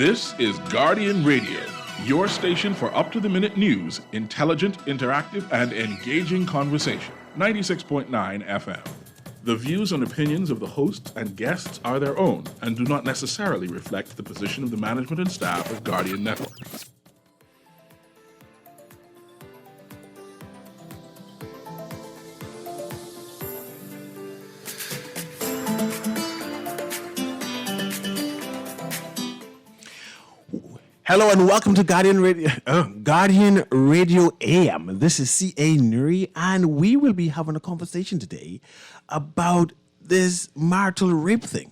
This is Guardian Radio, your station for up-to-the-minute news, intelligent, interactive, and engaging conversation. 96.9 FM. The views and opinions of the hosts and guests are their own and do not necessarily reflect the position of the management and staff of Guardian Network. Hello and welcome to Guardian Radio AM. This is CA Newry, and we will be having a conversation today about this marital rape thing.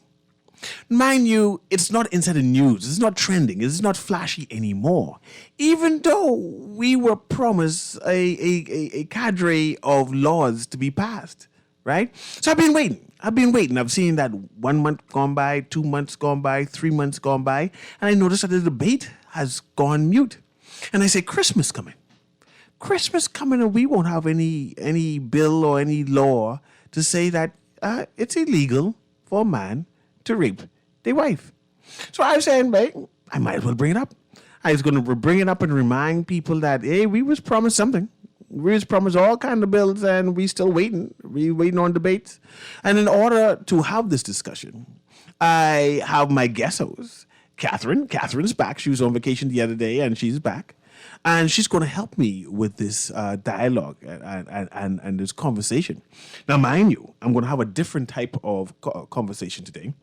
Mind you, it's not inside the news, it's not trending, it's not flashy anymore. Even though we were promised a cadre of laws to be passed, right? So I've been waiting. I've seen that 1 month gone by, 2 months gone by, 3 months gone by, and I noticed that the debate has gone mute. And I say, Christmas coming, and we won't have any bill or any law to say that it's illegal for a man to rape their wife. So I was saying, I might as well bring it up. I was going to bring it up and remind people that, hey, we was promised something. We was promised all kind of bills, and we still waiting. We waiting on debates. And in order to have this discussion, I have my guest host, Catherine. Catherine's back. She was on vacation the other day, and she's back. And she's going to help me with this dialogue and this conversation. Now, mind you, I'm going to have a different type of conversation today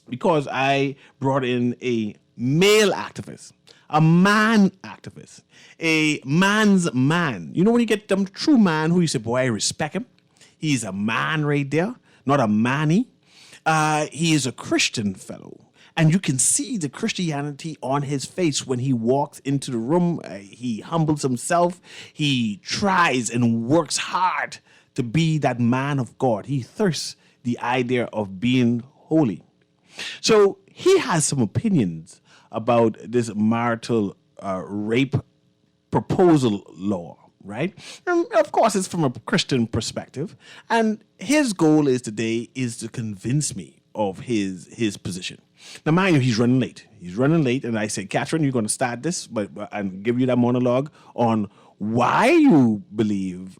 because I brought in a male activist. A man activist, a man's man. You know when you get them true man who you say, boy, I respect him. He's a man right there, not a manny. He is a Christian fellow. And you can see the Christianity on his face when he walks into the room. He humbles himself. He tries and works hard to be that man of God. He thirsts the idea of being holy. So he has some opinions about this marital rape proposal law, right? And of course, it's from a Christian perspective. And his goal today is to convince me of his position. Now, mind you, he's running late. And I say, Catherine, you're going to start this and give you that monologue on why you believe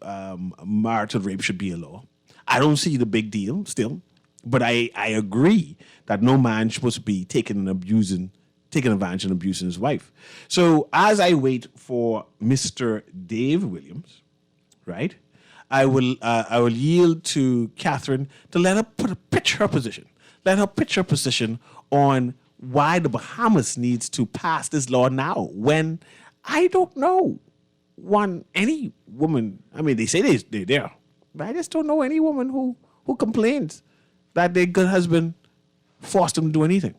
marital rape should be a law. I don't see the big deal still, but I agree that no man is supposed to be taking advantage and abusing his wife. So as I wait for Mr. Dave Williams, right, I will yield to Catherine to let her pitch her position. Let her pitch her position on why the Bahamas needs to pass this law now when I don't know any woman. I mean, they say they're there, but I just don't know any woman who complains that their good husband forced them to do anything.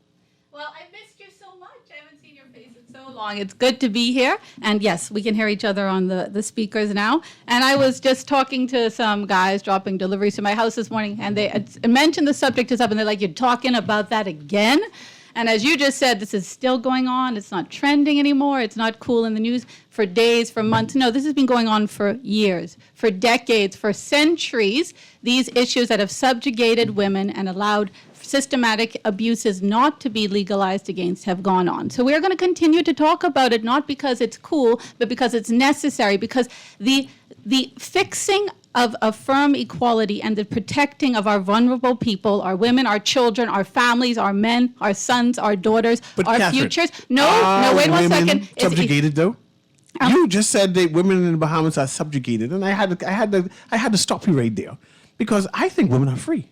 Well, I missed you so much. I haven't seen your face in so long. It's good to be here. And yes, we can hear each other on the speakers now. And I was just talking to some guys dropping deliveries to my house this morning, and they mentioned the subject is up, and they're like, you're talking about that again? And as you just said, this is still going on. It's not trending anymore. It's not cool in the news for days, for months. No, this has been going on for years, for decades, for centuries. These issues that have subjugated women and allowed systematic abuses not to be legalized against have gone on. So we're going to continue to talk about it, not because it's cool, but because it's necessary, because the fixing of a firm equality and the protecting of our vulnerable people, our women, our children, our families, our men, our sons, our daughters, but our Catherine, futures. No, wait 1 second. Subjugated though? You just said that women in the Bahamas are subjugated, and I had to stop you right there because I think women are free.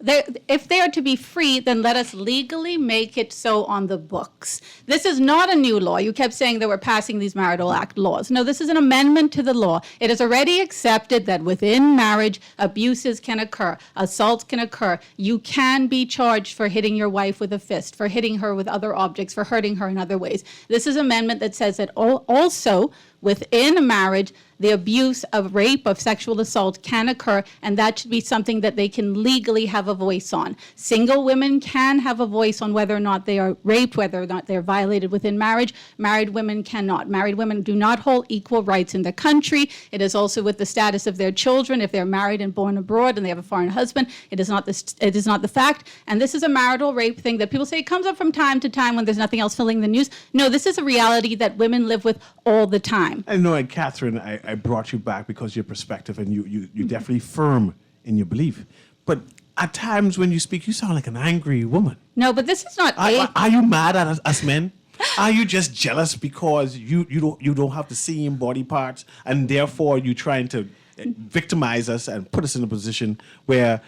If they are to be free, then let us legally make it so on the books. This is not a new law. You kept saying that we're passing these marital act laws. No, this is an amendment to the law. It is already accepted that within marriage, abuses can occur, assaults can occur. You can be charged for hitting your wife with a fist, for hitting her with other objects, for hurting her in other ways. This is an amendment that says that also within a marriage, the abuse of rape, of sexual assault can occur, and that should be something that they can legally have have a voice on. Single women can have a voice on whether or not they are raped, whether or not they're violated within marriage. Married women cannot. Married women do not hold equal rights in the country. It is also with the status of their children. If they're married and born abroad and they have a foreign husband, it is not the fact. And this is a marital rape thing that people say comes up from time to time when there's nothing else filling the news. No, this is a reality that women live with all the time. I know, and Catherine, I brought you back because your perspective, and you're definitely firm in your belief. But at times when you speak, you sound like an angry woman. No, but this is not Are you mad at us men? Are you just jealous because you don't have the same body parts, and therefore you're trying to victimize us and put us in a position where,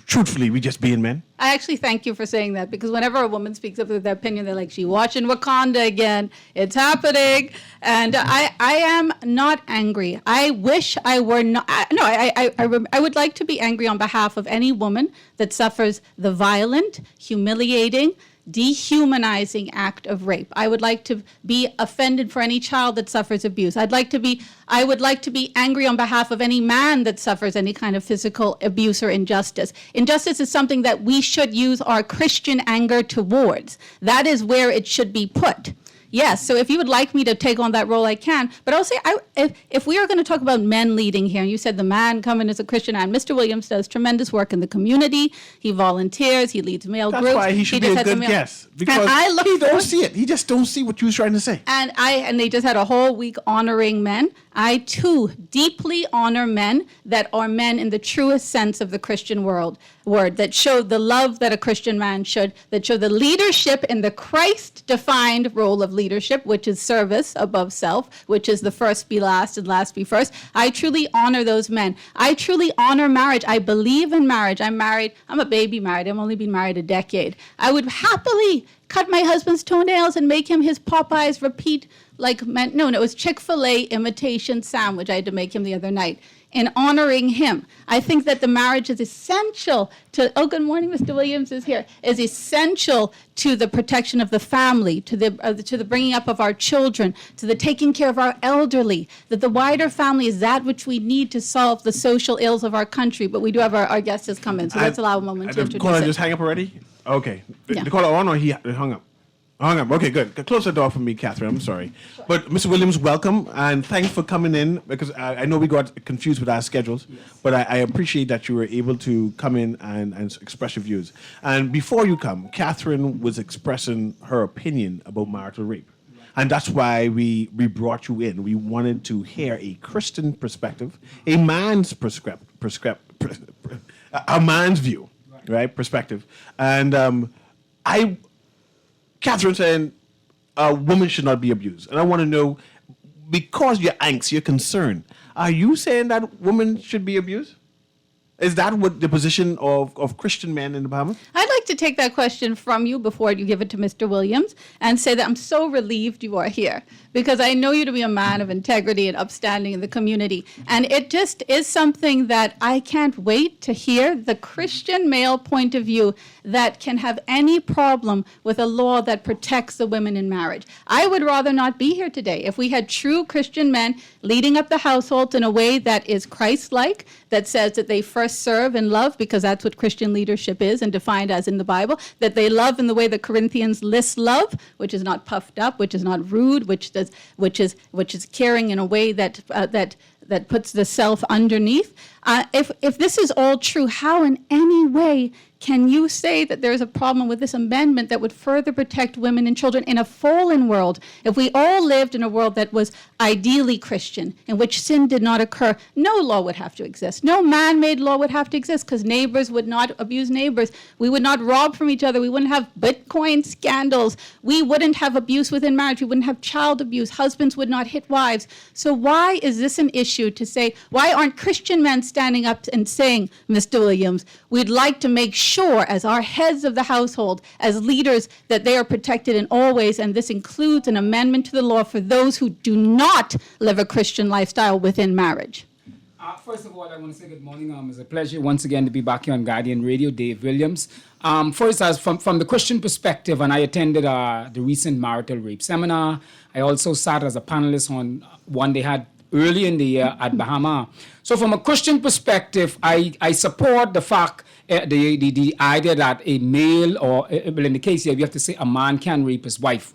truthfully, we just being men? I actually thank you for saying that, because whenever a woman speaks up with their opinion, they're like, she watching Wakanda again. It's happening. And I am not angry. I wish I were not. I would like to be angry on behalf of any woman that suffers the violent, humiliating, dehumanizing act of rape. I would like to be offended for any child that suffers abuse. I would like to be angry on behalf of any man that suffers any kind of physical abuse or injustice. Injustice is something that we should use our Christian anger towards. That is where it should be put. Yes, so if you would like me to take on that role, I can. But I'll say, if we are going to talk about men leading here, and you said the man coming as a Christian, and Mr. Williams does tremendous work in the community. He volunteers. He leads male groups. That's why he should be a good guest. Because he don't see it. He just don't see what you was trying to say. And they just had a whole week honoring men. I, too, deeply honor men that are men in the truest sense of the Christian word, that show the love that a Christian man should, that show the leadership in the Christ-defined role of leadership, which is service above self, which is the first be last and last be first. I truly honor those men. I truly honor marriage. I believe in marriage. I'm married. I'm a baby married. I've only been married a decade. I would happily cut my husband's toenails and make him his Popeyes repeat no, it was Chick-fil-A imitation sandwich I had to make him the other night. In honoring him, I think that the marriage is essential to, good morning, Mr. Williams is here, is essential to the protection of the family, to the bringing up of our children, to the taking care of our elderly, that the wider family is that which we need to solve the social ills of our country. But we do have our guest has come in, so let's allow a moment to introduce The caller it. just hang up already? Okay. Yeah. The caller on, or he hung up? Hung up. Okay, good. Close the door for me, Catherine. I'm sorry. Sure. But Mr. Williams, welcome, and thanks for coming in, because I know we got confused with our schedules, yes. But I appreciate that you were able to come in and express your views. And before you come, Catherine was expressing her opinion about marital rape. Right. And that's why we brought you in. We wanted to hear a Christian perspective, a man's a man's view, right? Perspective. And Catherine saying a woman should not be abused. And I want to know, because you're angst, you're concerned, are you saying that women should be abused? Is that what the position of Christian men in the Bahamas? I'd like to take that question from you before you give it to Mr. Williams and say that I'm so relieved you are here, because I know you to be a man of integrity and upstanding in the community. And it just is something that I can't wait to hear, the Christian male point of view that can have any problem with a law that protects the women in marriage. I would rather not be here today if we had true Christian men leading up the household in a way that is Christ-like, that says that they first serve and love, because that's what Christian leadership is and defined as in the Bible, that they love in the way the Corinthians list love, which is not puffed up, which is not rude, which is caring in a way that puts the self underneath. If this is all true, how in any way can you say that there's a problem with this amendment that would further protect women and children in a fallen world? If we all lived in a world that was ideally Christian, in which sin did not occur, no law would have to exist. No man-made law would have to exist, because neighbors would not abuse neighbors. We would not rob from each other. We wouldn't have Bitcoin scandals. We wouldn't have abuse within marriage. We wouldn't have child abuse. Husbands would not hit wives. So why is this an issue to say, why aren't Christian men standing up and saying, Mr. Williams, we'd like to make sure, as our heads of the household, as leaders, that they are protected in all ways, and this includes an amendment to the law for those who do not live a Christian lifestyle within marriage? First of all, I want to say good morning. It's a pleasure once again to be back here on Guardian Radio, Dave Williams. First, as from the Christian perspective, and I attended the recent marital rape seminar. I also sat as a panelist on one they had early in the year at Bahama. So from a Christian perspective, I support the fact, the idea that a male, or well, in the case here, we have to say a man can rape his wife.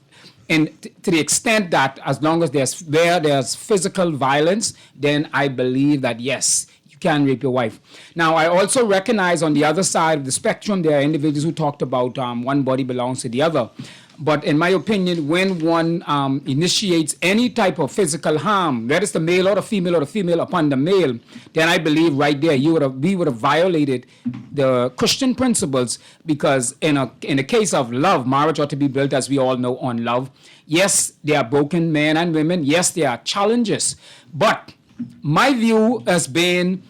And to the extent that as long as there's physical violence, then I believe that yes, you can rape your wife. Now, I also recognize on the other side of the spectrum, there are individuals who talked about one body belongs to the other. But in my opinion, when one initiates any type of physical harm, whether it's the male or the female upon the male, then I believe right there we would have violated the Christian principles, because in the case of love, marriage ought to be built, as we all know, on love. Yes, there are broken men and women. Yes, there are challenges. But my view has been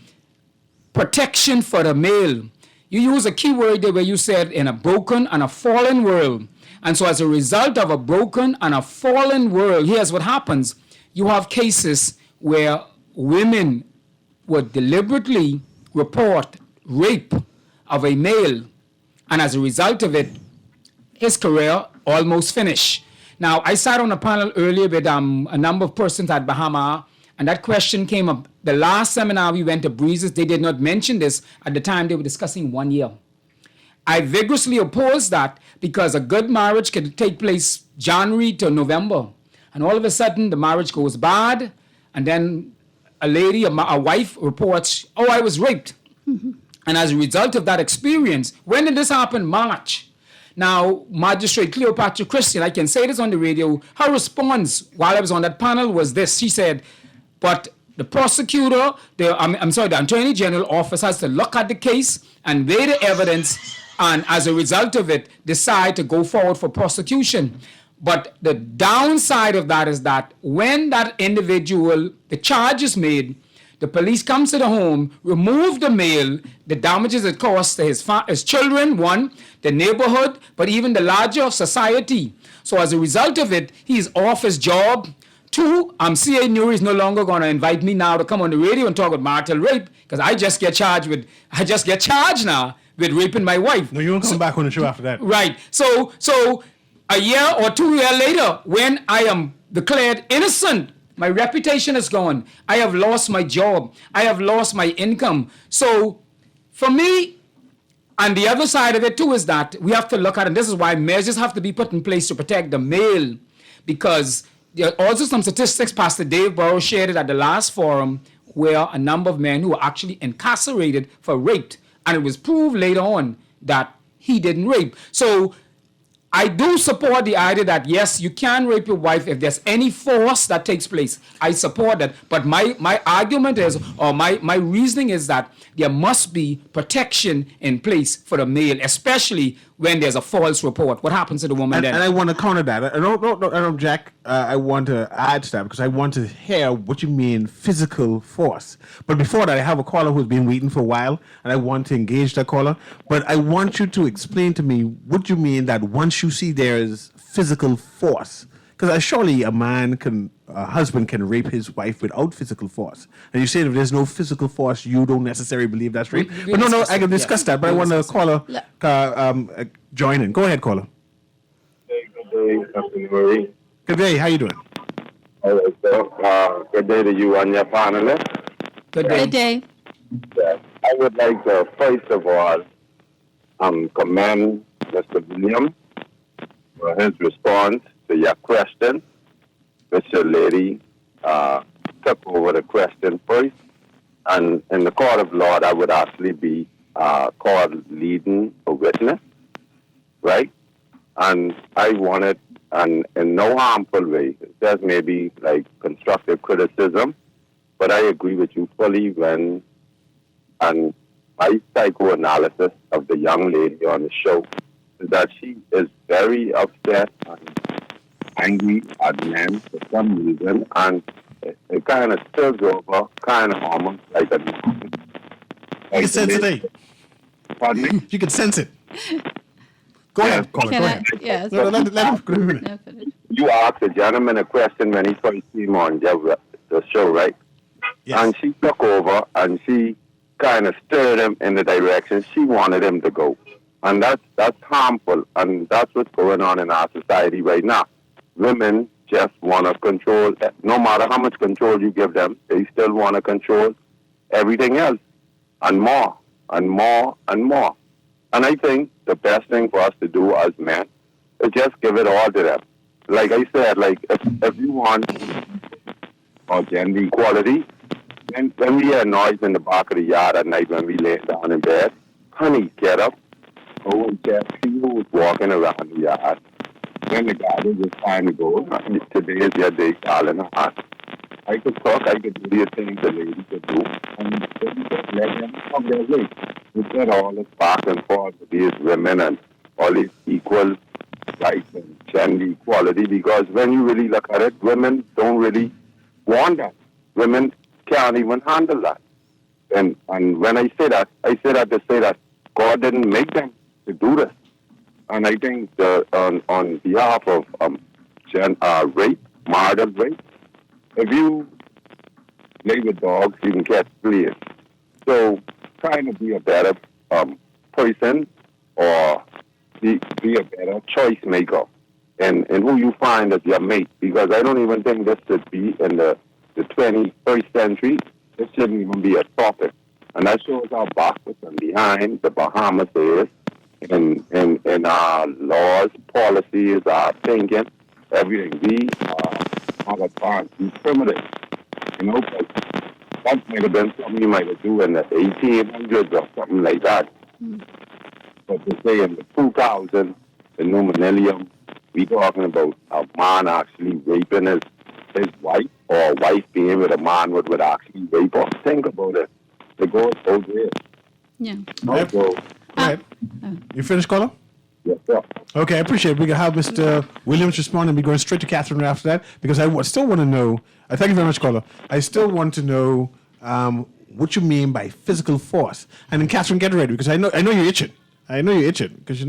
protection for the male. You use a key word there where you said in a broken and a fallen world. And so as a result of a broken and a fallen world, here's what happens. You have cases where women would deliberately report rape of a male, and as a result of it, his career almost finished. Now, I sat on a panel earlier with a number of persons at Bahama, and that question came up. The last seminar we went to, Breezes, they did not mention this. At the time, they were discussing 1 year. I vigorously oppose that, because a good marriage can take place January to November. And all of a sudden, the marriage goes bad. And then a lady, a wife reports, oh, I was raped. Mm-hmm. And as a result of that experience, when did this happen? March. Now, Magistrate Cleopatra Christian, I can say this on the radio, her response while I was on that panel was this. She said, but the prosecutor, the Attorney General office has to look at the case and weigh the evidence, and as a result of it, decide to go forward for prosecution. But the downside of that is that when that individual, the charge is made, the police comes to the home, remove the male, the damages it caused to his children, one, the neighborhood, but even the larger society. So as a result of it, he's off his job. Two, CA Newry is no longer going to invite me now to come on the radio and talk about marital rape, because I just get charged now with raping my wife. No, you won't come back on the show after that. Right. So a year or 2 years later, when I am declared innocent, my reputation is gone. I have lost my job. I have lost my income. So for me, and the other side of it too is that we have to look at, and this is why measures have to be put in place to protect the male, because there are also some statistics Pastor Dave Burrows shared it at the last forum, where a number of men who were actually incarcerated for rape, and it was proved later on that he didn't rape. So I do support the idea that, yes, you can rape your wife if there's any force that takes place. I support that. But my argument is, or my reasoning is that there must be protection in place for the male, especially when there's a false report. What happens to the woman then? And I want to counter that. No, Jack, I want to add to that, because I want to hear what you mean physical force. But before that, I have a caller who's been waiting for a while, and I want to engage that caller. But I want you to explain to me what you mean that once you see there is physical force. Because surely a husband can rape his wife without physical force. And you say if there's no physical force, you don't necessarily believe that's rape. But no, I can discuss that. But I want the caller join in. Go ahead, caller. Hey, good day, Captain Newry. Good day. How you doing? All right, so, good day to you and your panelists. Good day. Good day. Yeah, I would like to, first of all, commend Mr. Williams for his response to your question. Mr. Lady took over the question first, and in the court of law, that would actually be called leading a witness, right? And I wanted, and in no harmful way, just maybe like constructive criticism, but I agree with you fully when, and my psychoanalysis of the young lady on the show is that she is very upset and angry at men for some reason, and it kind of spills over, kind of almost like a... You can sense it, Pardon me? You can sense it. Go ahead, caller. Go ahead. Yes. No, let him finish. No, finish. You asked the gentleman a question when he first came on the show, right? Yes. And she took over and she kind of stirred him in the direction she wanted him to go. And that's harmful, and that's what's going on in our society right now. Women just want to control. No matter how much control you give them, they still want to control everything else and more and more and more. And I think the best thing for us to do as men is just give it all to them. Like I said, like if you want gender equality, then when we hear noise in the back of the yard at night when we lay down in bed, honey, get up, go and check, see who's walking around the yard. When the garden is time to go, today is your day, darling. I could talk, I could do the things the lady could do, and then just let them come their way. Instead of all this back and forth with these women and all these equal rights and gender equality, because when you really look at it, women don't really want that. Women can't even handle that. And when I say that to say that God didn't make them to do this. And I think on behalf of rape, marital rape, if you play with dogs, you can catch fleas. So trying to be a better person or be a better choice maker in who you find as your mate, because I don't even think this should be in the 21st century. This shouldn't even be a topic. And that shows how backwards and behind the Bahamas is in our laws, policies, our thinking, everything. We are advanced, we primitive, but that might have been something you might have do in the 1800s or something like that. But to say in the 2000s, the new millennium, we talking about a man actually raping his wife, or a wife being with a man would actually rape her. Think about it. It goes both ways. Yeah. Also, Go ahead. You finished, caller? yes, sir. Okay, I appreciate it. We can have Mr. Williams respond and be going straight to Catherine after that, because I still want to know. Thank you very much, caller. I still want to know what you mean by physical force. And then Catherine, get ready, because I know you're itching. I know you're itching, because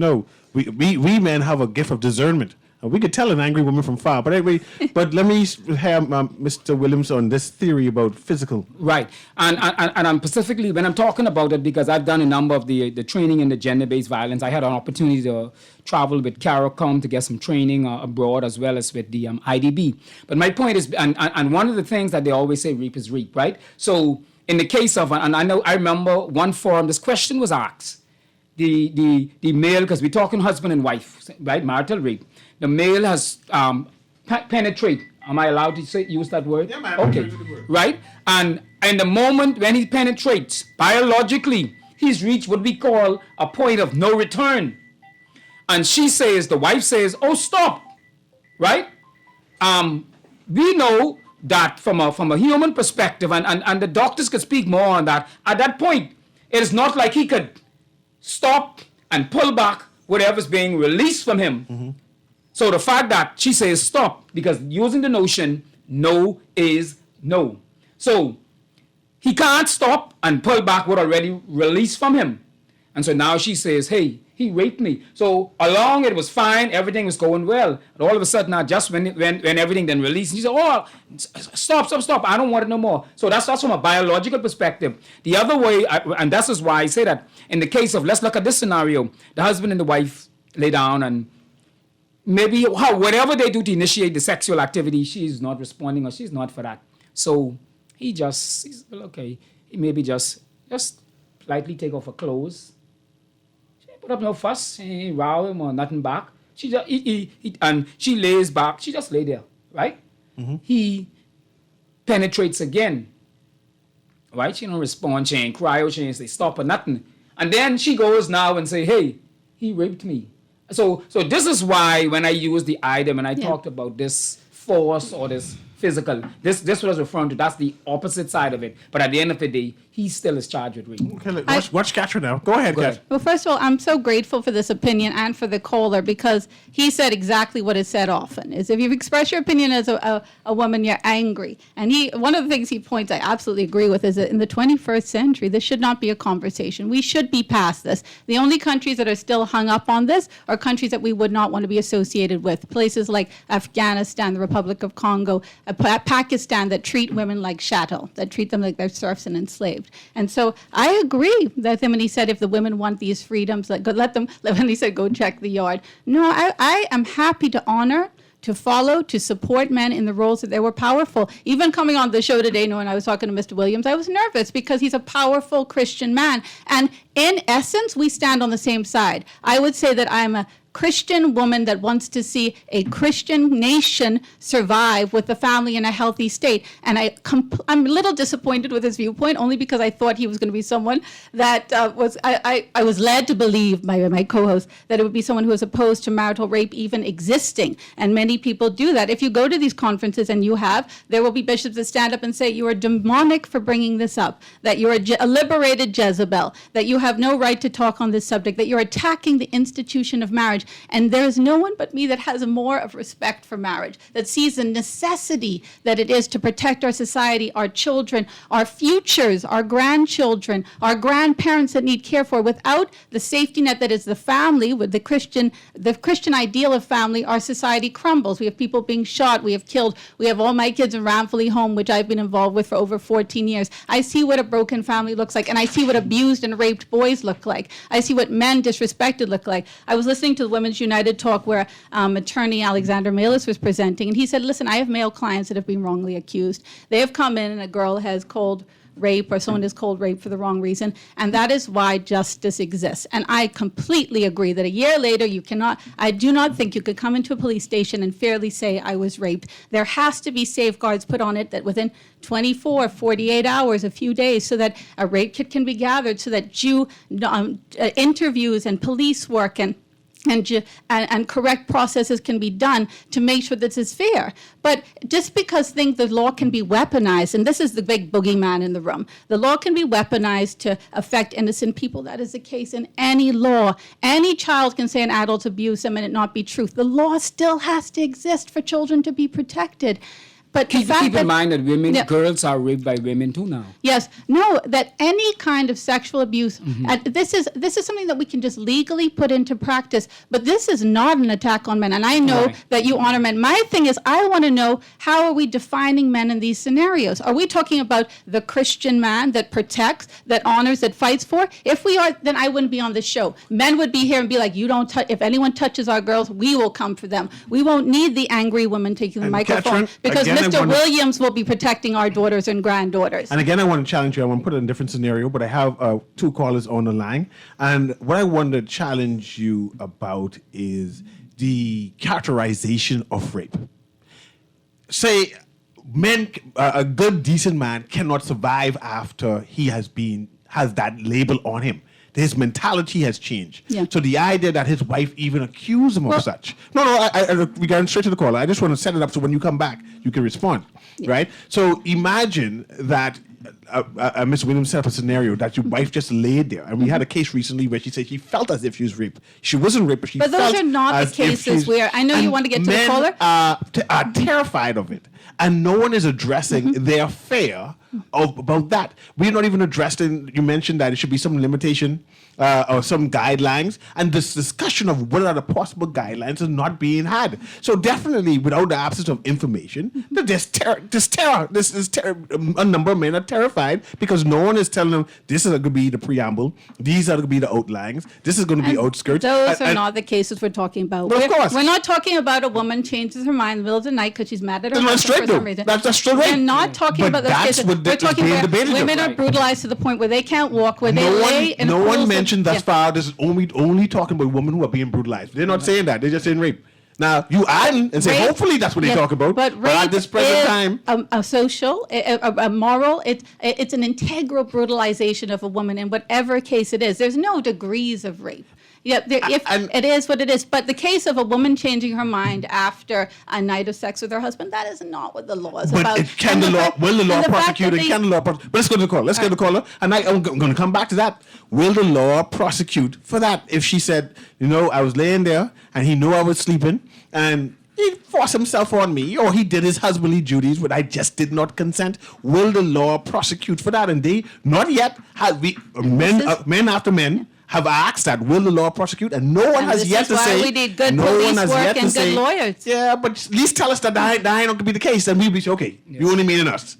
we men have a gift of discernment. We could tell an angry woman from far. But anyway, let me have Mr. Williams on this theory about physical. Right. And I'm specifically, when I'm talking about it, because I've done a number of the training in the gender-based violence, I had an opportunity to travel with CARICOM to get some training abroad, as well as with the IDB. But my point is, and one of the things that they always say, reap is reap, right? So in the case of, and I remember one forum, this question was asked. The male, because we're talking husband and wife, right? Marital rape. The male has penetrate. Am I allowed to use that word? Yeah, man. Okay. Right? And in the moment when he penetrates, biologically, he's reached what we call a point of no return. And the wife says, oh, stop. Right? We know that from a human perspective, and the doctors could speak more on that, at that point, it is not like he could stop and pull back whatever's being released from him. Mm-hmm. So the fact that she says stop, because using the notion, no is no. So he can't stop and pull back what already released from him. And so now she says, hey, he raped me. So along it was fine, everything was going well. And all of a sudden now, just when everything then released, she said, oh, stop, I don't want it no more. So that's from a biological perspective. The other way, and this is why I say that, in the case of, let's look at this scenario, the husband and the wife lay down, and maybe whatever they do to initiate the sexual activity, she's not responding, or she's not for that. So he's okay. He maybe just lightly take off her clothes. She ain't put up no fuss. She ain't row him or nothing back. She just and she lays back. She just lay there, right? Mm-hmm. He penetrates again, right? She don't respond. She ain't cry or she ain't say stop or nothing. And then she goes now and say, hey, he raped me. So this is why when I use the item and I talked about this force or this physical, this was referring to, that's the opposite side of it. But at the end of the day, he still is charged with rape. Okay, watch Catherine now. Go ahead, Kat. Well, first of all, I'm so grateful for this opinion and for the caller, because he said exactly what is said often, is if you express your opinion as a woman, you're angry. And one of the things he points, I absolutely agree with, is that in the 21st century, this should not be a conversation. We should be past this. The only countries that are still hung up on this are countries that we would not want to be associated with. Places like Afghanistan, the Republic of Congo, Pakistan, that treat women like chattel, that treat them like they're serfs and enslaved. And so I agree with him when he said if the women want these freedoms, let them, when he said go check the yard. No, I am happy to honor to follow, to support men in the roles that they were powerful. Even coming on the show today, knowing I was talking to Mr. Williams, I was nervous because he's a powerful Christian man. And in essence, we stand on the same side. I would say that I'm a Christian woman that wants to see a Christian nation survive with the family in a healthy state. And I'm a little disappointed with his viewpoint, only because I thought he was going to be someone that I was led to believe by my co-host that it would be someone who was opposed to marital rape even existing. And many people do that. If you go to these conferences, and you have, there will be bishops that stand up and say you are demonic for bringing this up, that you're a liberated Jezebel, that you have no right to talk on this subject, that you're attacking the institution of marriage. And there is no one but me that has more of respect for marriage, that sees the necessity that it is to protect our society, our children, our futures, our grandchildren, our grandparents that need care for. Without the safety net that is the family, with the Christian ideal of family, our society crumbles. We have people being shot, we have killed, we have all my kids in Ramfully Home, which I've been involved with for over 14 years. I see what a broken family looks like, and I see what abused and raped boys look like. I see what men disrespected look like. I was listening to the Women's United talk where attorney Alexander Malis was presenting, and he said, listen, I have male clients that have been wrongly accused. They have come in and a girl has cold rape, or someone is cold rape for the wrong reason, and that is why justice exists. And I completely agree that a year later, I do not think you could come into a police station and fairly say I was raped. There has to be safeguards put on it that within 24, 48 hours, a few days, so that a rape kit can be gathered, so that interviews and police work and correct processes can be done to make sure this is fair. But just because the law can be weaponized, and this is the big boogeyman in the room, the law can be weaponized to affect innocent people. That is the case in any law. Any child can say an adult abused them and it not be truth. The law still has to exist for children to be protected. But keep in mind that girls are raped by women too now. Yes, no, that any kind of sexual abuse, and this is something that we can just legally put into practice. But this is not an attack on men, and I know that you honor men. My thing is, I want to know, how are we defining men in these scenarios? Are we talking about the Christian man that protects, that honors, that fights for? If we are, then I wouldn't be on this show. Men would be here and be like, you don't touch. If anyone touches our girls, we will come for them. We won't need the angry woman taking the microphone, because Mr. Williams will be protecting our daughters and granddaughters. And again, I want to challenge you. I want to put it in a different scenario, but I have two callers on the line. And what I want to challenge you about is the characterization of rape. Say, a good, decent man cannot survive after he has that label on him. His mentality has changed. Yeah. So the idea that his wife even accused him of such. No, we got straight to the caller. I just want to set it up so when you come back, you can respond, right? So imagine that Ms. Williams set up a scenario that your wife just laid there. And we had a case recently where she said she felt as if she was raped. She wasn't raped, but she felt as if But those are not the cases where, I know you want to get to the caller. Men are terrified of it. And no one is addressing their fear about that. We're not even addressing, you mentioned that it should be some limitation or some guidelines, and this discussion of what are the possible guidelines is not being had. So definitely, without the absence of information, there's terror. A number of men are terrified because no one is telling them this is going to be the preamble, these are going to be the outlines, this is going to be outskirts. Those are not the cases we're talking about. Of course. We're not talking about a woman changes her mind in the middle of the night because she's mad at her husband for some reason. That's straight right. We're not talking about those cases. We're talking where women are brutalized to the point where they can't walk, where they lay in no pools one mentioned thus far. This is only talking about women who are being brutalized. They're not saying that. They're just saying rape. Now you add and say rape, hopefully that's what they talk about. But rape at this present time, a social, a moral. It's an integral brutalization of a woman in whatever case it is. There's no degrees of rape. Yeah, it is what it is. But the case of a woman changing her mind after a night of sex with her husband, that is not what the law is about. But will the law prosecute it? Can the law prosecute? But let's go to the caller. Let's get the caller. And I'm going to come back to that. Will the law prosecute for that? If she said, I was laying there and he knew I was sleeping and he forced himself on me, or he did his husbandly duties, but I just did not consent. Will the law prosecute for that? And they not yet have men after men have asked that. Will the law prosecute? And no one has yet to say. We need good police work and good lawyers. Yeah, but at least tell us that ain't going to be the case. Then we'll be okay. Yes. You only meaning us,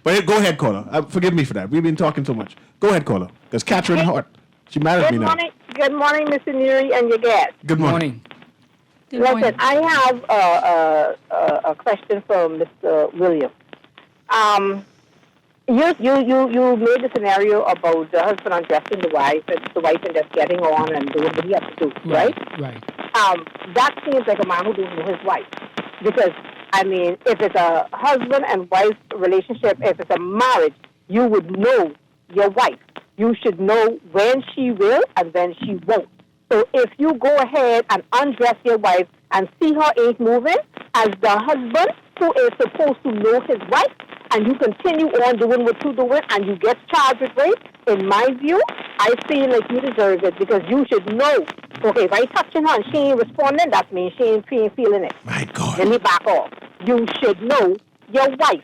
But go ahead, caller. Forgive me for that. We've been talking so much. Go ahead, caller. Because Catherine Hart, she mad at me now. Good morning, Mr. Newry and your guest. Good morning. Good morning. Listen, I have a question from Mr. Williams. You made the scenario about the husband undressing the wife and the wife and just getting on and doing what he has to do, right? Right. That seems like a man who doesn't know his wife. Because, I mean, if it's a husband and wife relationship, if it's a marriage, you would know your wife. You should know when she will and when she won't. So if you go ahead and undress your wife and see her ain't moving, as the husband who is supposed to know his wife, and you continue on doing what you're doing and you get charged with rape, in my view, I feel like you deserve it because you should know. Okay, if I touching her and she ain't responding, that means she ain't feeling it. My God. Let me back off. You should know your wife.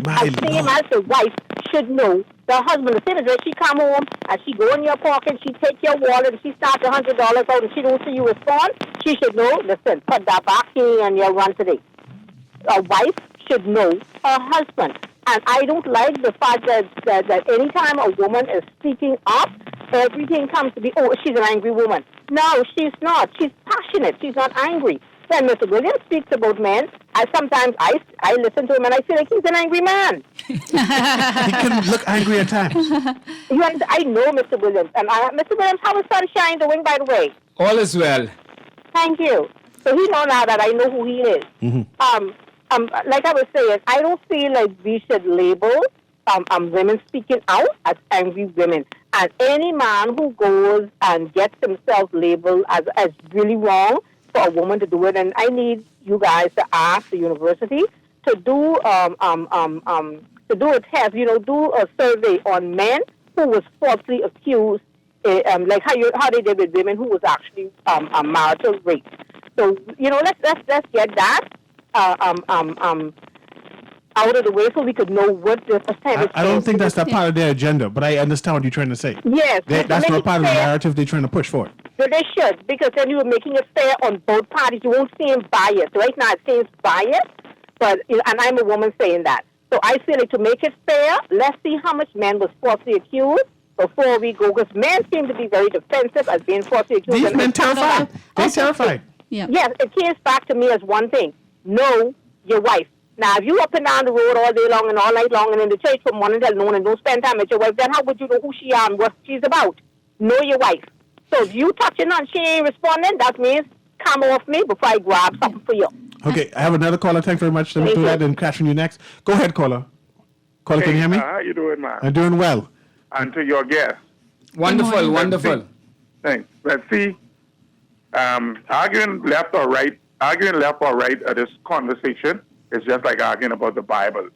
My As same Lord. as the wife should know the husband. The same as when she come home and she go in your pocket, she take your wallet and she starts $100 out and she don't see you respond, she should know, listen, put that back here and you'll run today. A wife should know her husband. And I don't like the fact that anytime a woman is speaking up, everything comes to be, oh, she's an angry woman. No, she's not. She's passionate. She's not angry. When Mr. Williams speaks about men, sometimes I listen to him and I feel like he's an angry man. He can look angry at times. I know Mr. Williams. And Mr. Williams, how is Sunshine doing, by the way? All is well. Thank you. So he know now that I know who he is. Mm-hmm. Like I was saying, I don't feel like we should label women speaking out as angry women. And any man who goes and gets himself labeled as really wrong for a woman to do it, and I need you guys to ask the university to do a test, do a survey on men who was falsely accused, like how they did with women who was actually marital rape. So let's get that out of the way so we could know what the percentage. I don't think that's that part of their agenda, but I understand what you're trying to say. Yes, That's not part of the narrative they're trying to push forward. But they should, because then you are making it fair on both parties. You won't see him biased. Right now it seems biased, and I'm a woman saying that. So I feel like to make it fair, let's see how much men was falsely accused before we go, because men seem to be very defensive as being falsely accused. These men terrified. They're terrified. Yeah. Yes, it came back to me as one thing. Know your wife. Now, if you up and down the road all day long and all night long and in the church from morning till noon and don't spend time with your wife, then how would you know who she is and what she's about? Know your wife. So if you touching her and she ain't responding, that means come off me before I grab something for you. Okay, I have another caller. Thanks very much. Let me do that and catch you next. Go ahead, caller. Caller, can you hear me? How you doing, man? I'm doing well. And to your guest. Wonderful, wonderful. Thanks. Let's see. Arguing left or right of this conversation is just like arguing about the Bible.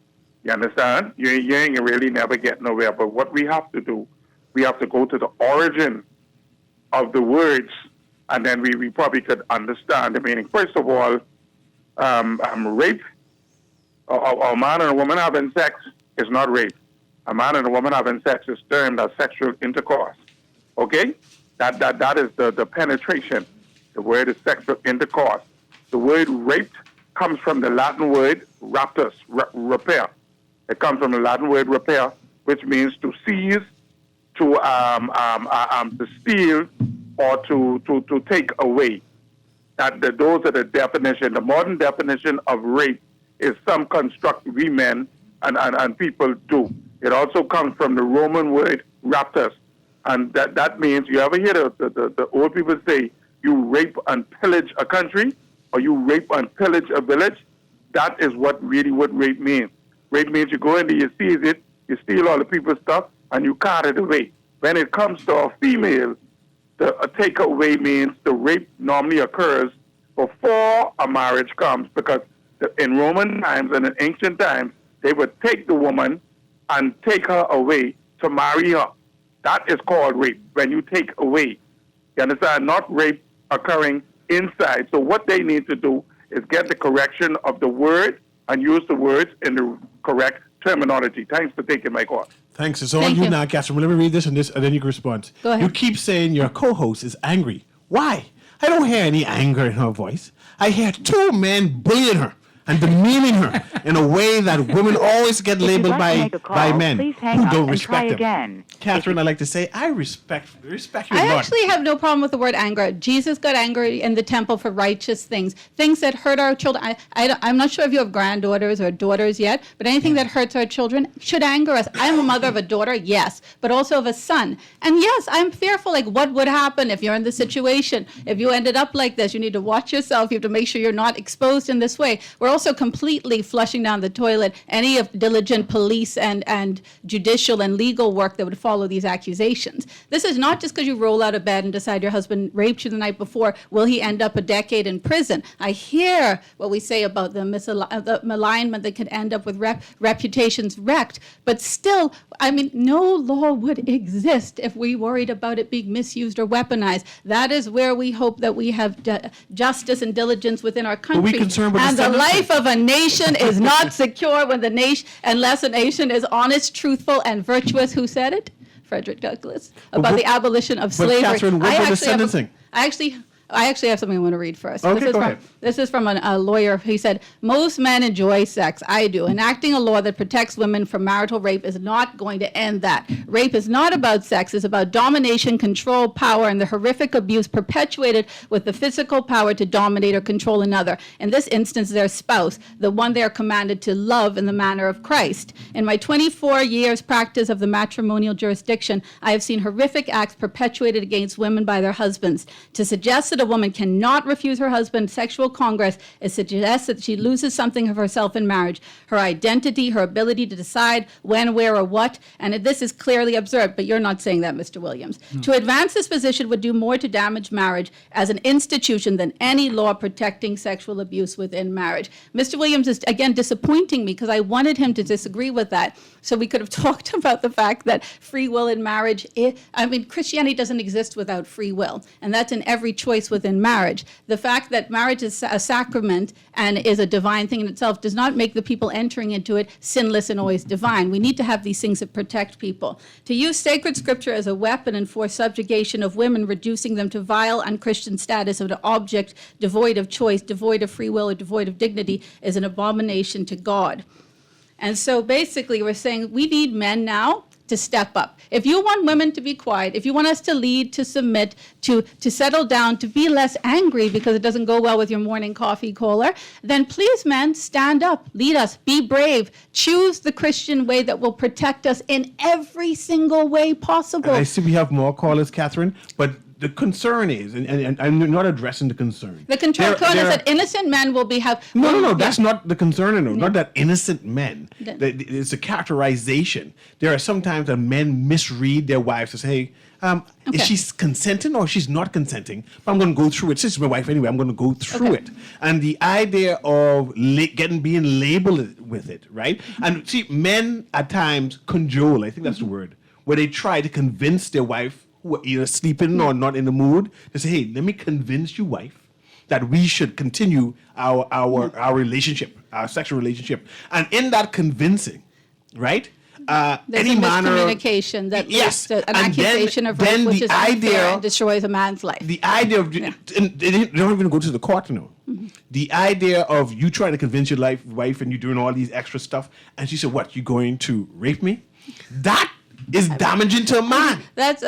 You understand? You ain't really never get nowhere. But what we have to do, we have to go to the origin of the words, and then we probably could understand the meaning. First of all, rape, a man and a woman having sex is not rape. A man and a woman having sex is termed as sexual intercourse. Okay? That is the penetration. The word is sexual intercourse. The word raped comes from the Latin word raptus, repair. It comes from the Latin word repair, which means to seize, to steal, or to take away. Those are the definition. The modern definition of rape is some construct we men and people do. It also comes from the Roman word raptus, and that means, you ever hear the old people say, you rape and pillage a country, or you rape and pillage a village? That is what rape means. Rape means you go in there, you seize it, you steal all the people's stuff, and you cart it away. When it comes to a female, a takeaway means the rape normally occurs before a marriage comes, because in Roman times and in ancient times, they would take the woman and take her away to marry her. That is called rape, when you take away. You understand? Not rape occurring inside. So what they need to do is get the correction of the word and use the words in the correct terminology. Thanks for taking my call. Thanks. It's all Thank you you. now, Catherine. Let me read this and then you can respond. Go ahead. You keep saying your co-host is angry. Why? I don't hear any anger in her voice. I hear two men bullying her. and demeaning her in a way that women always get labeled by men who don't respect them. Catherine, I like to say, I respect your I God. actually have no problem with the word anger. Jesus got angry in the temple for righteous things that hurt our children. I'm not sure if you have granddaughters or daughters yet, but anything that hurts our children should anger us. I'm a mother of a daughter, yes, but also of a son. And yes, I'm fearful, like what would happen if you're in this situation? If you ended up like this, you need to watch yourself. You have to make sure you're not exposed in this way. We're also completely flushing down the toilet any of diligent police and judicial and legal work that would follow these accusations. This is not just because you roll out of bed and decide your husband raped you the night before, will he end up a decade in prison? I hear what we say about the malignment that could end up with reputations wrecked, but still, I mean, no law would exist if we worried about it being misused or weaponized. That is where we hope that we have justice and diligence within our country. But we concerned with and the the life of a nation is not secure when the nation, unless a nation is honest, truthful, and virtuous. Who said it? Frederick Douglass, about the abolition of slavery. Catherine, what about the sentencing? I actually have something I want to read first. Okay, go ahead. This is from a lawyer. He said, most men enjoy sex. I do. Enacting a law that protects women from marital rape is not going to end that. Rape is not about sex. It's about domination, control, power, and the horrific abuse perpetuated with the physical power to dominate or control another. In this instance, their spouse, the one they are commanded to love in the manner of Christ. In my 24 years practice of the matrimonial jurisdiction, I have seen horrific acts perpetuated against women by their husbands. To suggest that a woman cannot refuse her husband sexual congress is suggest that she loses something of herself in marriage, her identity, her ability to decide when, where, or what, and this is clearly absurd, but you're not saying that, Mr. Williams. No. To advance this position would do more to damage marriage as an institution than any law protecting sexual abuse within marriage. Mr. Williams is, again, disappointing me because I wanted him to disagree with that, so we could have talked about the fact that free will in marriage, Christianity doesn't exist without free will, and that's in every choice within marriage. The fact that marriage is a sacrament and is a divine thing in itself does not make the people entering into it sinless and always divine. We need to have these things that protect people. To use sacred scripture as a weapon and force subjugation of women, reducing them to vile, unchristian status of an object devoid of choice, devoid of free will, or devoid of dignity is an abomination to God. And so basically we're saying we need men now to step up. If you want women to be quiet, if you want us to lead, to submit, to settle down, to be less angry because it doesn't go well with your morning coffee caller, then please, men, stand up, lead us, be brave, choose the Christian way that will protect us in every single way possible. And I see we have more callers, Catherine, but the concern is, and I'm not addressing the concern. The concern is that innocent men will be No, that's not the concern. No, not that innocent men. It's a characterization. There are sometimes that men misread their wives to say, is she consenting or she's not consenting? But I'm going to go through it. She's my wife anyway. I'm going to go through it. And the idea of being labeled with it, right? And see, men at times cajole, I think that's the word, where they try to convince their wife who are either sleeping or not in the mood, to say, hey, let me convince you, wife, that we should continue our relationship, our sexual relationship. And in that convincing, right? There's any a manner miscommunication that leads to an accusation of rape, which is unfair and destroys a man's life. The idea of, and they don't even go to the court to know. Mm-hmm. The idea of you trying to convince your wife and you doing all these extra stuff, and she said, what, you going to rape me? That is damaging to a man. That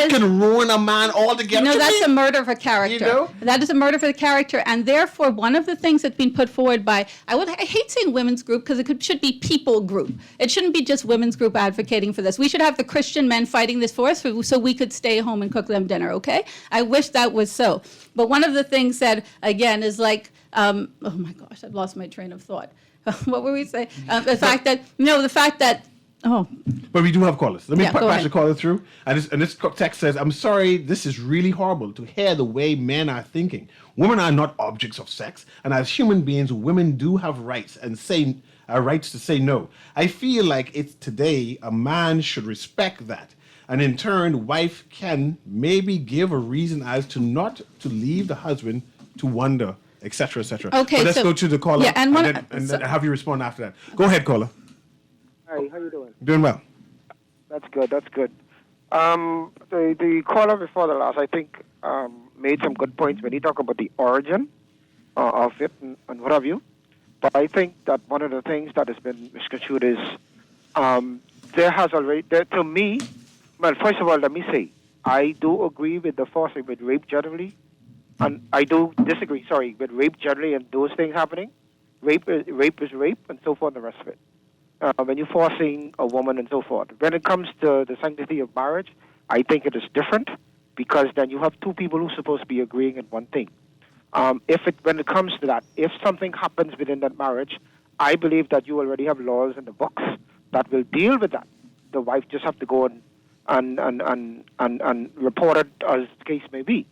can ruin a man altogether. That's a murder for character. That is a murder for the character, and therefore one of the things that's been put forward by I hate saying women's group because it should be people group. It shouldn't be just women's group advocating for this. We should have the Christian men fighting this for us so we could stay home and cook them dinner. Okay, I wish that was so. But one of the things that again is like, oh my gosh, I've lost my train of thought. What were we saying? The fact that. Oh. But we do have callers. Let me pass the caller through. And this text says, I'm sorry, this is really horrible to hear the way men are thinking. Women are not objects of sex. And as human beings, women do have rights and rights to say no. I feel like it's today a man should respect that. And in turn, wife can maybe give a reason as to not to leave the husband to wonder, etc., etc. Okay, but let's go to the caller and then have you respond after that. Go ahead, caller. Hi, how you doing? Doing well. That's good. The caller before the last, I think, made some good points when he talked about the origin of it and what have you. But I think that one of the things that has been misconstrued is there has already, to me, well, first of all, let me say, I do agree with the forcing with rape generally, and I do disagree, with rape generally and those things happening. Rape is rape, and so forth, and the rest of it. When you're forcing a woman and so forth. When it comes to the sanctity of marriage, I think it is different because then you have two people who are supposed to be agreeing in one thing. When it comes to that, if something happens within that marriage, I believe that you already have laws in the books that will deal with that. The wife just have to go and report it as the case may be.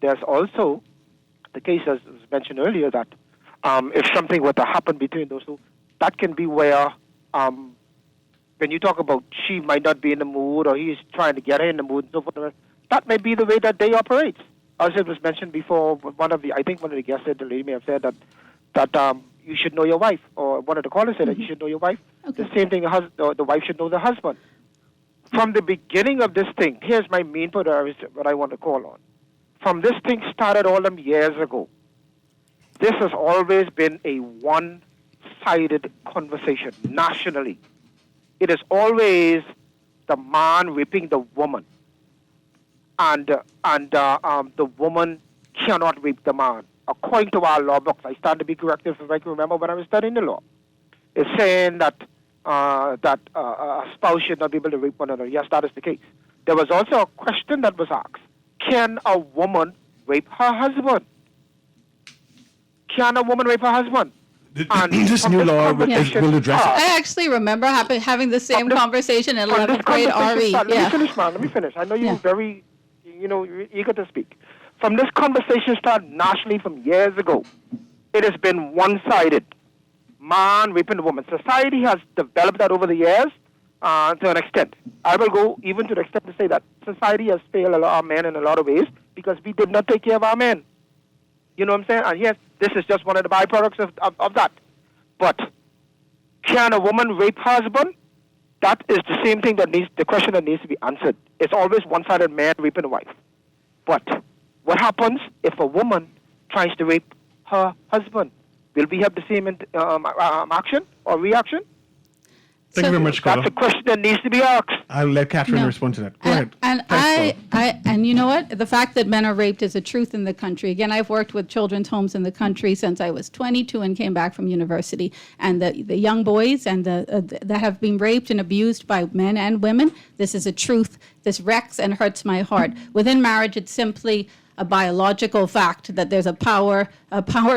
There's also the case, as was mentioned earlier, that if something were to happen between those two, that can be where, when you talk about she might not be in the mood or he's trying to get her in the mood and so forth, that may be the way that they operate. As it was mentioned before, one of the guests said, the lady may have said that you should know your wife, or one of the callers said that you should know your wife. Okay. The same thing, the wife should know the husband. From the beginning of this thing, here's my main point, what I want to call on. From this thing started all them years ago, this has always been a one-sided conversation nationally. It is always the man raping the woman, and the woman cannot rape the man. According to our law books, I stand to be corrected if I can remember when I was studying the law. It's saying that a spouse should not be able to rape one another. Yes, that is the case. There was also a question that was asked: can a woman rape her husband? Can a woman rape her husband? This new law will address it. I actually remember having the same conversation in 11th grade RE. Let me finish, man. Let me finish. I know you're very, you're eager to speak. From this conversation started nationally from years ago, it has been one-sided. Man raping the woman. Society has developed that over the years to an extent. I will go even to the extent to say that society has failed a lot of men in a lot of ways because we did not take care of our men. You know what I'm saying? And yes, this is just one of the byproducts of that. But can a woman rape her husband? That is the same thing the question that needs to be answered. It's always one-sided, man raping a wife. But what happens if a woman tries to rape her husband? Will we have the same action or reaction? Thank you very much, Carl. That's a question that needs to be asked. I'll let Catherine respond to that. Go ahead. And and you know what? The fact that men are raped is a truth in the country. Again, I've worked with children's homes in the country since I was 22 and came back from university. And the young boys and that have been raped and abused by men and women, this is a truth. This wrecks and hurts my heart. Within marriage, it's simply a biological fact that there's a power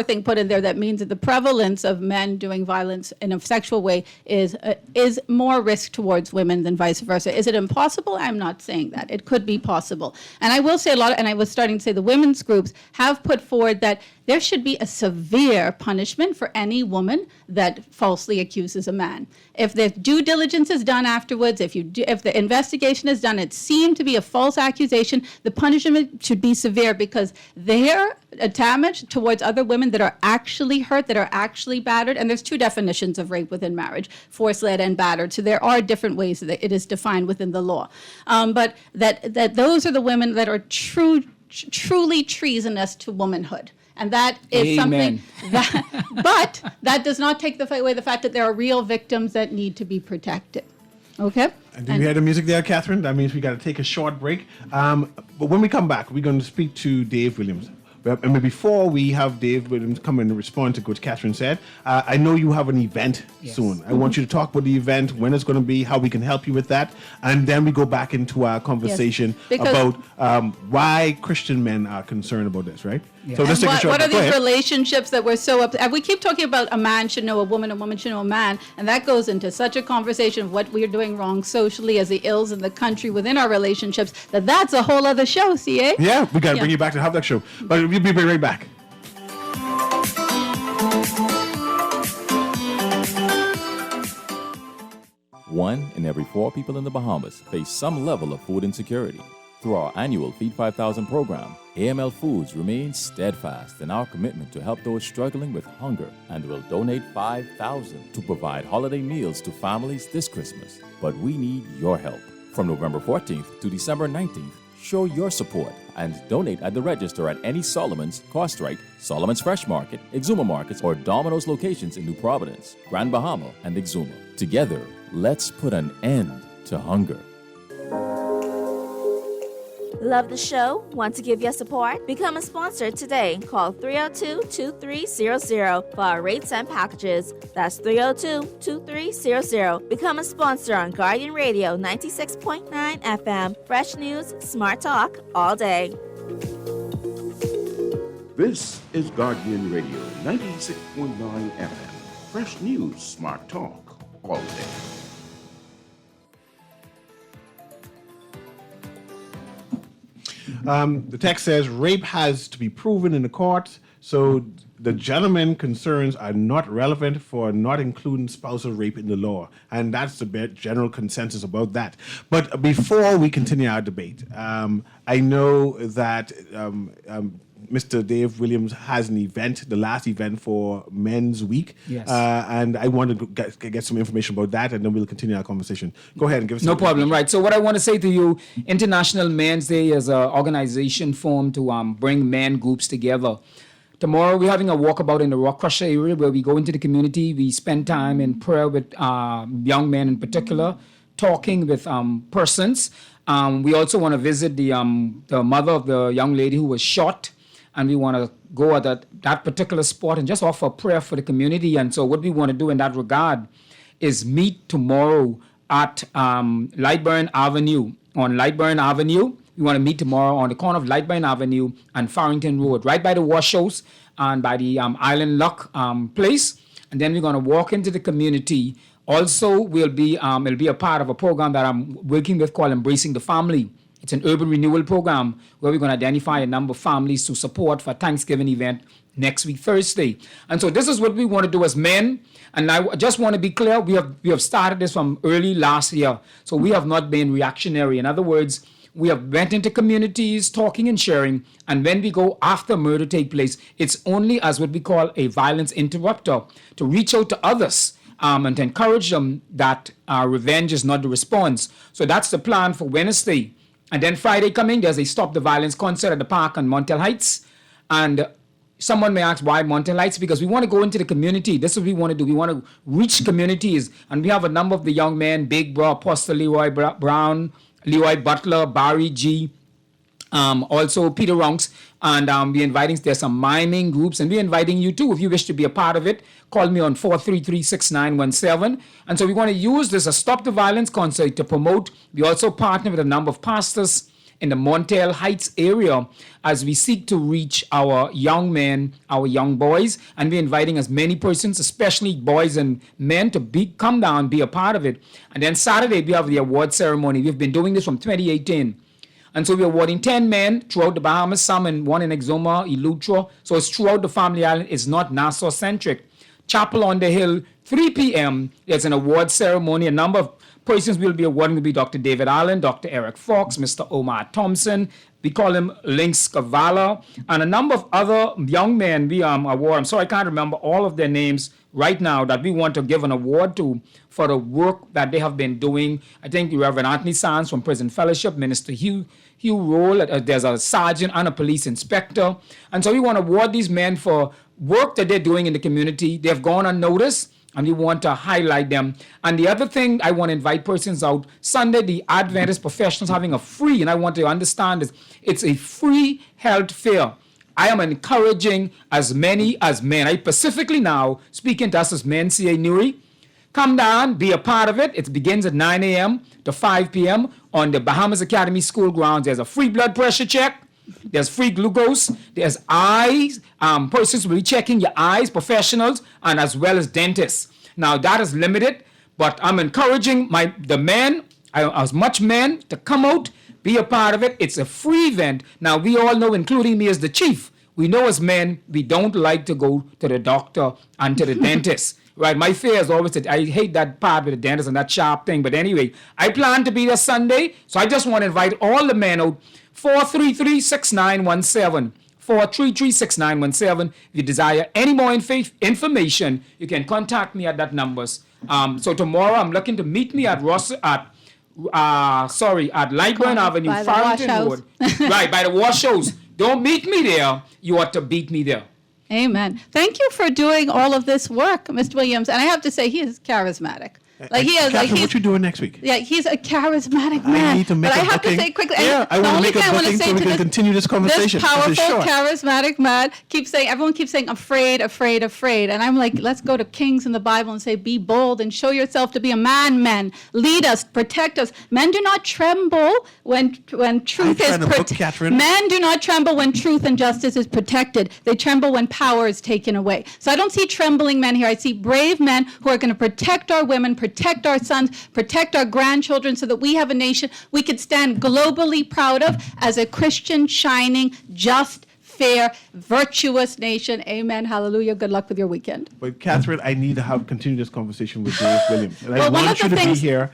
thing put in there that means that the prevalence of men doing violence in a sexual way is more risk towards women than vice versa. Is it impossible? I'm not saying that. It could be possible. And I will say and I was starting to say the women's groups have put forward that there should be a severe punishment for any woman that falsely accuses a man. If the due diligence is done afterwards, if the investigation is done, it seemed to be a false accusation, the punishment should be severe because their damage towards other women that are actually hurt, that are actually battered, and there's two definitions of rape within marriage, force, led, and battered. So there are different ways that it is defined within the law. But that those are the women that are truly treasonous to womanhood. And that is Amen. something but that does not take away the fact that there are real victims that need to be protected. Okay? And we had the music there, Catherine. That means we got to take a short break. But when we come back, we're going to speak to Dave Williams. And before we have Dave Williams come in and respond to what Catherine said, I know you have an event soon. I want you to talk about the event, when it's going to be, how we can help you with that. And then we go back into our conversation about why Christian men are concerned about this, right? Yeah. So let's take a short break. What are these relationships that we're so we keep talking about a man should know a woman should know a man, and that goes into such a conversation of what we're doing wrong socially as the ills in the country within our relationships, that's a whole other show, CA? Yeah, we got to bring you back to have that show. But we'll be right back. One in every 4 people in the Bahamas face some level of food insecurity. Through our annual Feed 5,000 program, AML Foods remains steadfast in our commitment to help those struggling with hunger and will donate $5,000 to provide holiday meals to families this Christmas. But we need your help. From November 14th to December 19th, Show your support and donate at the register at any Solomon's, Costrite, Solomon's Fresh Market, Exuma Markets, or Domino's locations in New Providence, Grand Bahama, and Exuma. Together, let's put an end to hunger. Love the show? Want to give your support? Become a sponsor today. Call 302-2300 for our rates and packages. That's 302-2300. Become a sponsor on Guardian Radio 96.9 FM. Fresh news, smart talk, all day. This is Guardian Radio 96.9 FM. Fresh news, smart talk, all day. The text says rape has to be proven in the court, so the gentleman concerns are not relevant for not including spousal rape in the law. And that's the general consensus about that. But before we continue our debate, I know that Mr. Dave Williams has an event, the last event for Men's Week. Yes. And I want to get some information about that, and then we'll continue our conversation. Go ahead and give us No problem, right. So what I want to say to you, International Men's Day is an organization formed to bring men groups together. Tomorrow we're having a walkabout in the Rock Crusher area where we go into the community. We spend time in prayer with young men in particular, talking with persons. We also want to visit the mother of the young lady who was shot. And we want to go at that particular spot and just offer prayer for the community. And so what we want to do in that regard is meet tomorrow at Lightburn Avenue. On Lightburn Avenue, we want to meet tomorrow on the corner of Lightburn Avenue and Farrington Road, right by the wash house and by the Island Lock place. And then we're going to walk into the community. Also, it'll be a part of a program that I'm working with called Embracing the Family. It's an urban renewal program where we're going to identify a number of families to support for Thanksgiving event next week, Thursday. And so this is what we want to do as men. And I just want to be clear, we have started this from early last year. So we have not been reactionary. In other words, we have went into communities talking and sharing. And when we go after murder take place, it's only as what we call a violence interrupter to reach out to others and to encourage them that revenge is not the response. So that's the plan for Wednesday. And then Friday coming, there's a Stop the Violence concert at the park on Montel Heights. And someone may ask, why Montel Heights? Because we want to go into the community. This is what we want to do. We want to reach communities. And we have a number of the young men, Big Bro, Apostle Leroy Brown, Leroy Butler, Barry G., also Peter Runks. And we're inviting, there's some miming groups. And we're inviting you too. If you wish to be a part of it, call me on 433-6917. And so we want to use this as Stop the Violence concert to promote. We also partner with a number of pastors in the Montel Heights area as we seek to reach our young men, our young boys. And we're inviting as many persons, especially boys and men, to come down, be a part of it. And then Saturday, we have the award ceremony. We've been doing this from 2018. And so we're awarding 10 men throughout the Bahamas, some in one in Exuma, Eleuthera. So it's throughout the family island. It's not Nassau-centric. Chapel on the Hill, 3 p.m. There's an award ceremony. A number of persons will be awarding will be Dr. David Allen, Dr. Eric Fox, Mr. Omar Thompson. We call him Lynx Kavala. And a number of other young men we award. I'm sorry, I can't remember all of their names right now that we want to give an award to for the work that they have been doing. I think the Reverend Anthony Sands from Prison Fellowship, Minister Hugh Roll, there's a sergeant and a police inspector. And so we want to award these men for work that they're doing in the community. They've gone unnoticed, and we want to highlight them. And the other thing, I want to invite persons out. Sunday, the Adventist professionals having a free, and I want to understand this, it's a free health fair. I am encouraging as many as men. I specifically now, speaking to us as men, CA Newry, come down, be a part of it. It begins at 9 a.m. to 5 p.m. on the Bahamas Academy School grounds. There's a free blood pressure check. There's free glucose. There's eyes. Persons will be checking your eyes, professionals, and as well as dentists. Now, that is limited, but I'm encouraging the men, as much men, to come out, be a part of it. It's a free event. Now, we all know, including me as the chief, we know as men, we don't like to go to the doctor and to the dentist. Right, my fear is always that I hate that part with the dentist and that sharp thing. But anyway, I plan to be there Sunday. So I just want to invite all the men out. 433-6917. 433-6917. If you desire any more information, you can contact me at that numbers. So tomorrow I'm looking to meet me at at Lightburn Avenue, by the wash Farrington house. Road. Right, by the wash house. Don't meet me there. You ought to beat me there. Amen. Thank you for doing all of this work, Mr. Williams. And I have to say, he is charismatic. Like he is. Catherine, Like what you doing next week? Yeah, he's a charismatic man. I need to make but a I have booking. to say quickly. Yeah, I want to make a booking so we can continue this conversation. This powerful, This is short. charismatic man keeps saying, everyone keeps saying, afraid, afraid, afraid. And I'm like, let's go to Kings in the Bible and say, be bold and show yourself to be a man, men. Lead us, protect us. Men do not tremble when truth is trying to book Catherine. Men do not tremble when truth and justice is protected. They tremble when power is taken away. So I don't see trembling men here. I see brave men who are going to protect our women, protect our sons, protect our grandchildren so that we have a nation we could stand globally proud of as a Christian, shining, just, fair, virtuous nation. Amen. Hallelujah. Good luck with your weekend. But Catherine, I need to continue this conversation with Dave Williams. And Well, I one want of you the to be things- here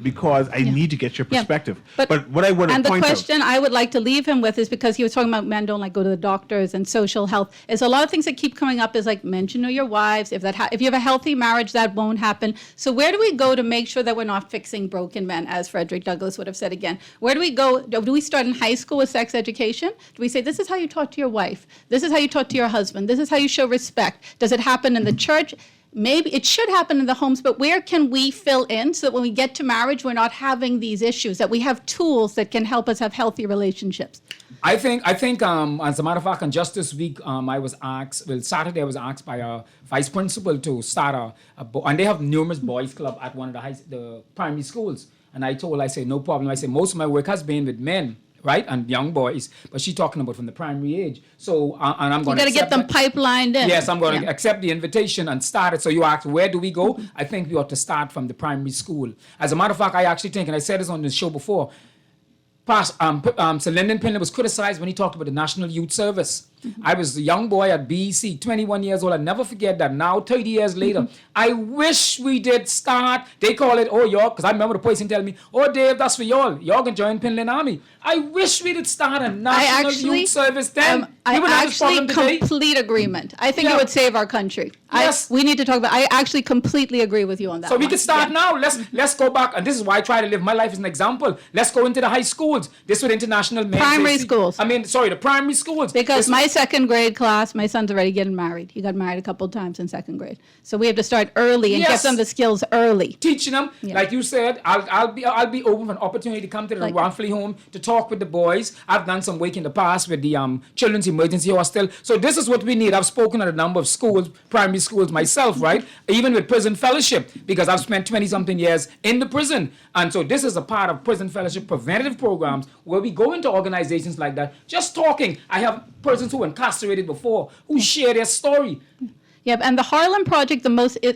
because I need to get your Yeah. perspective. But what I want to And the point out. question I would like to leave him with is, because he was talking about men don't like go to the doctors and social health, is a lot of things that keep coming up is like, men should know your wives. If you have a healthy marriage, that won't happen. So where do we go to make sure that we're not fixing broken men, as Frederick Douglass would have said again? Where do we go? Do we start in high school with sex education? Do we say, this is how you talk to your wife? This is how you talk to your husband. This is how you show respect. Does it happen in the church? Maybe it should happen in the homes, but where can we fill in so that when we get to marriage, we're not having these issues, that we have tools that can help us have healthy relationships? I think, as a matter of fact, on just this week, I was asked, Saturday I was asked by a vice principal to start and they have numerous boys club at one of the primary schools. And I said, no problem. I said, most of my work has been with men, right, and young boys, but she's talking about from the primary age. So, and I'm going to get them pipelined in. Yes, I'm going to accept the invitation and start it. So you asked, where do we go? I think we ought to start from the primary school. As a matter of fact, I actually think, and I said this on the show before, Sir Lyndon Pinley was criticized when he talked about the National Youth Service. I was a young boy at BEC, 21 years old. I'll never forget that. Now, 30 years later, I wish we did start. They call it, because I remember the person telling me, Dave, that's for y'all. Y'all can join Pinland Army. I wish we did start a National Youth Service then. I would have this problem today. complete agreement. I think it would save our country. Yes. We need to talk about. I actually completely agree with you on that. So we can start now. Let's go back, and this is why I try to live my life as an example. Let's go into the high schools. This with international men. Primary schools. The primary schools. Because my second grade class, my son's already getting married. He got married a couple of times in second grade. So we have to start early and get them the skills early. Teaching them, like you said, I'll be open for an opportunity to come to the Ramfley home to talk with the boys. I've done some work in the past with the Children's Emergency Hostel. So this is what we need. I've spoken at a number of schools, primary schools myself, right? Even with Prison Fellowship, because I've spent 20-something years in the prison. And so this is a part of Prison Fellowship preventative programs where we go into organizations like that, just talking. I have persons who were incarcerated before who share their story. Yep, and the Harlem Project,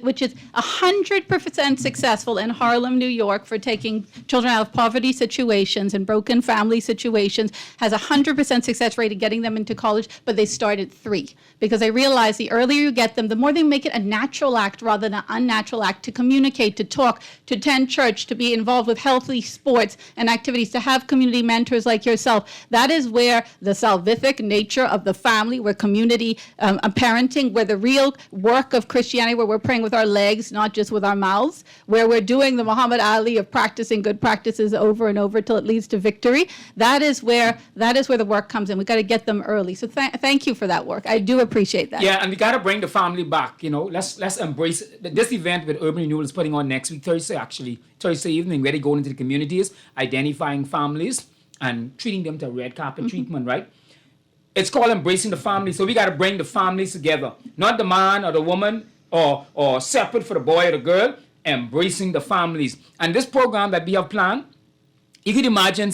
which is 100% successful in Harlem, New York, for taking children out of poverty situations and broken family situations, has 100% success rate of getting them into college, but they start at 3. Because they realize the earlier you get them, the more they make it a natural act rather than an unnatural act to communicate, to talk, to attend church, to be involved with healthy sports and activities, to have community mentors like yourself. That is where the salvific nature of the family, where community parenting, where the real work of Christianity, where we're praying with our legs, not just with our mouths, where we're doing the Muhammad Ali of practicing good practices over and over till it leads to victory. That is where the work comes in. We've got to get them early. So thank you for that work. I do appreciate that. Yeah, and we got to bring the family back. Let's embrace this event with Urban Renewal is putting on next week, Thursday evening, where they go into the communities, identifying families and treating them to red carpet treatment, right? It's called embracing the family. So we got to bring the families together, not the man or the woman or separate for the boy or the girl, embracing the families. And this program that we have planned, you could imagine,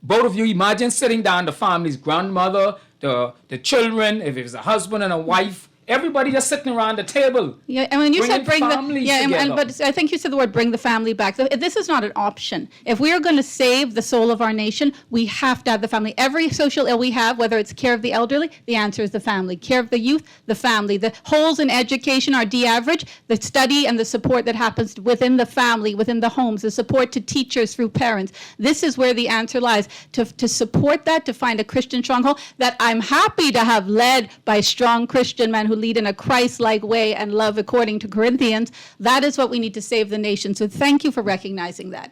both of you imagine sitting down, the family's grandmother, the children, if it's a husband and a wife, everybody just sitting around the table. Yeah, and when you said bring the but I think you said the word bring the family back. So this is not an option. If we are going to save the soul of our nation, we have to have the family. Every social ill we have, whether it's care of the elderly, the answer is the family. Care of the youth, the family. The holes in education are de-averaged. The study and the support that happens within the family, within the homes, the support to teachers through parents. This is where the answer lies. To support that, to find a Christian stronghold that I'm happy to have led by strong Christian men who lead in a Christ-like way and love according to Corinthians. That is what we need to save the nation. So thank you for recognizing that.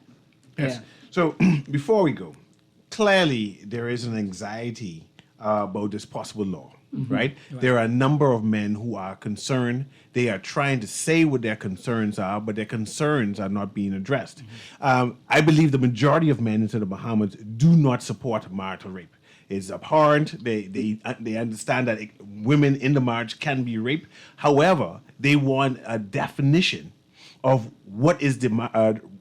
Yes. Yeah. So before we go, clearly there is an anxiety about this possible law, right? There are a number of men who are concerned. They are trying to say what their concerns are, but their concerns are not being addressed. I believe the majority of men into the Bahamas do not support marital rape. It's abhorrent. They understand that women in the marriage can be raped. However, they want a definition of what is the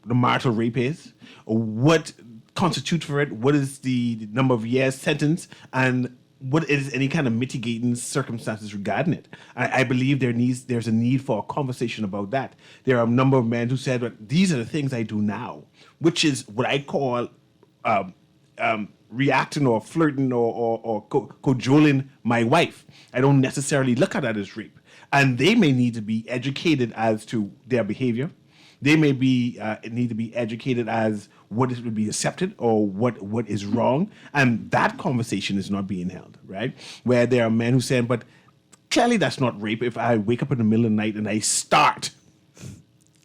marital rape is, what constitutes for it, what is the number of years sentence, and what is any kind of mitigating circumstances regarding it. I believe there's a need for a conversation about that. There are a number of men who said, well, these are the things I do now, which is what I call reacting or flirting or cajoling my wife. I don't necessarily look at that as rape. And they may need to be educated as to their behavior. They may be need to be educated as what is would be accepted or what is wrong, and that conversation is not being held, right? Where there are men who say, "But clearly that's not rape. If I wake up in the middle of the night and I start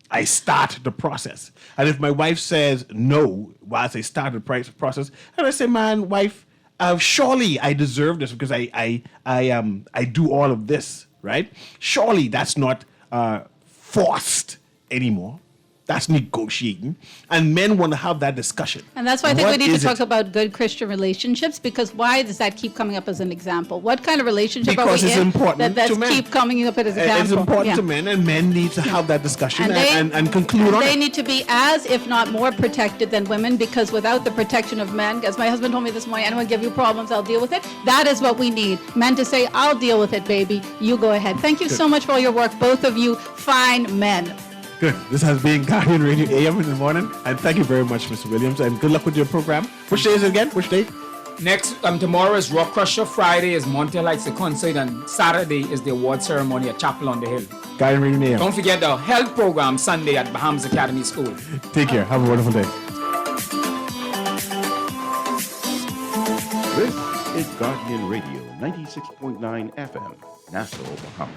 the process, and if my wife says no whilst I start the process, and I say, man, wife, surely I deserve this because I do all of this, right? Surely that's not forced anymore. That's negotiating. And men want to have that discussion. And that's why I think we What need to is talk it? about good Christian relationships, because why does that keep coming up as an example? What kind of relationship Because are we it's in important that's to men. keep coming up as an example? It's important Yeah. to men, and men need to have that discussion And and conclude on they it. need to be as, if not more, protected than women, because without the protection of men, as my husband told me this morning, anyone give you problems, I'll deal with it. That is what we need. Men to say, I'll deal with it, baby. You go ahead. Thank you so much for all your work, both of you fine men. Good. This has been Guardian Radio AM in the morning, and thank you very much, Mr. Williams, and good luck with your program. Which day is it again? Which day? Next, tomorrow is Rock Crusher. Friday is Monte Lights, the concert, and Saturday is the award ceremony at Chapel on the Hill. Guardian Radio AM. Don't forget the health program Sunday at Bahamas Academy School. Take care. Have a wonderful day. This is Guardian Radio 96.9 FM, Nassau, Bahamas.